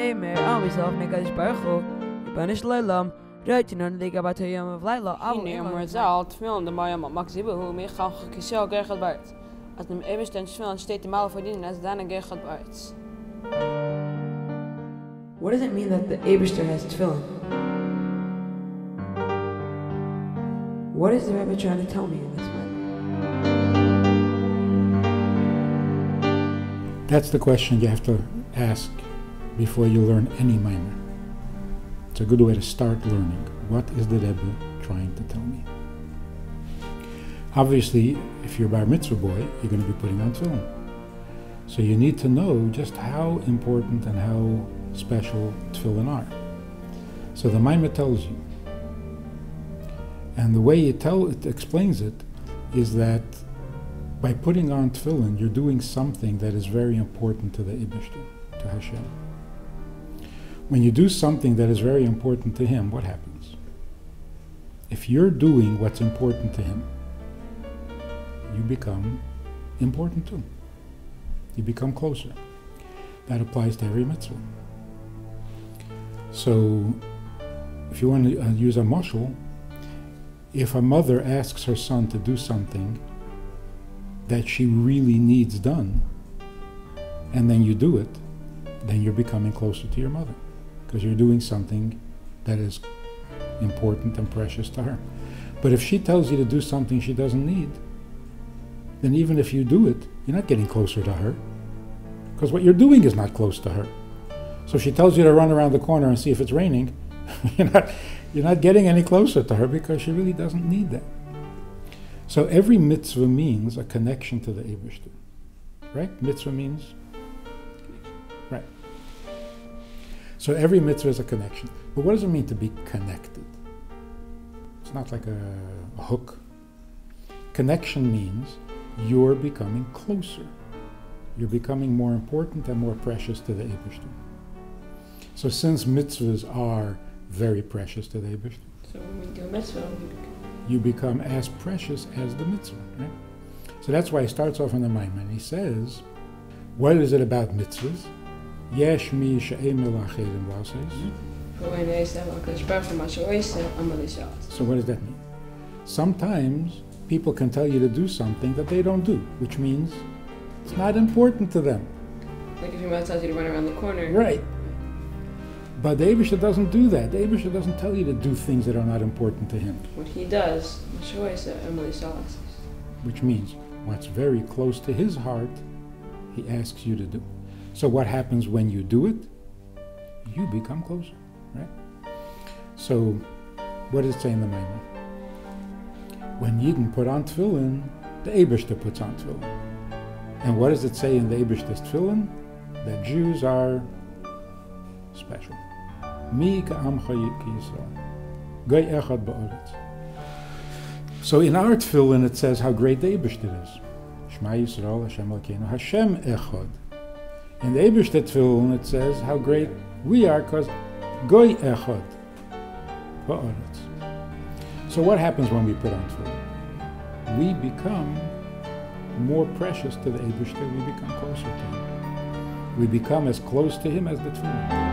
Memer, Amisav Negadish Barchu, Banish Leilam, Writing on the Gabat Yom of Laila, Zal, Tefillin, the Mayam Maxibu, who may have Kisel Gerchad Bart. As the Evish and Tefillin state the Malafodin as Dana Gerchad Barts. What does it mean that the Eberster has Tefillin? What is the Rebbe trying to tell me in this matter? That's the question you have to ask before you learn any Maamar. It's a good way to start learning. What is the Rebbe trying to tell me? Obviously, if you're a Bar Mitzvah boy, you're going to be putting on Tefillin. So you need to know just how important and how special Tefillin are. So the Maamar tells you. And the way it explains it is that by putting on Tefillin, you're doing something that is very important to the Eibishter, to Hashem. When you do something that is very important to Him, what happens? If you're doing what's important to Him, you become important too. You become closer. That applies to every mitzvah. So, if you want to use a mashal, if a mother asks her son to do something that she really needs done, and then you do it, then you're becoming closer to your mother, because you're doing something that is important and precious to her. But if she tells you to do something she doesn't need, then even if you do it, you're not getting closer to her, because what you're doing is not close to her. So if she tells you to run around the corner and see if it's raining, you're not getting any closer to her, because she really doesn't need that. So every mitzvah means a connection to the Eibishter, right? Mitzvah means, right. So every mitzvah is a connection. But what does it mean to be connected? It's not like a hook. Connection means you're becoming closer. You're becoming more important and more precious to the Eibishter. So since mitzvahs are very precious to the Eibishter, so when we do a mitzvah, you become as precious as the mitzvah, right? So that's why he starts off in the Maamar and he says, what is it about mitzvahs? Yesh mi she'emel acherim v'aseis. So what does that mean? Sometimes people can tell you to do something that they don't do, which means it's not important to them. Like if your mom tells you to run around the corner. Right. But the Eibishter doesn't do that. The Eibishter doesn't tell you to do things that are not important to Him. What He does, which means what's very close to His heart, He asks you to do. So what happens when you do it? You become closer, right? So what does it say in the Maamar? When Yidden put on Tefillin, the Eibishter puts on Tefillin. And what does it say in the Eibishter's Tefillin? That Jews are special. Mi ka'amcha Yisrael. Goy echad ba'oretz. So in our Tefillin it says how great the Eibishter is. Shema Yisrael, Hashem Elokeinu, Hashem echad. In the Eibishter Tefillin it says how great we are, because Goy echad ba'oretz. So what happens when we put on Tefillin? We become more precious to the Eibishter, we become closer to Him. We become as close to Him as the Tefillin.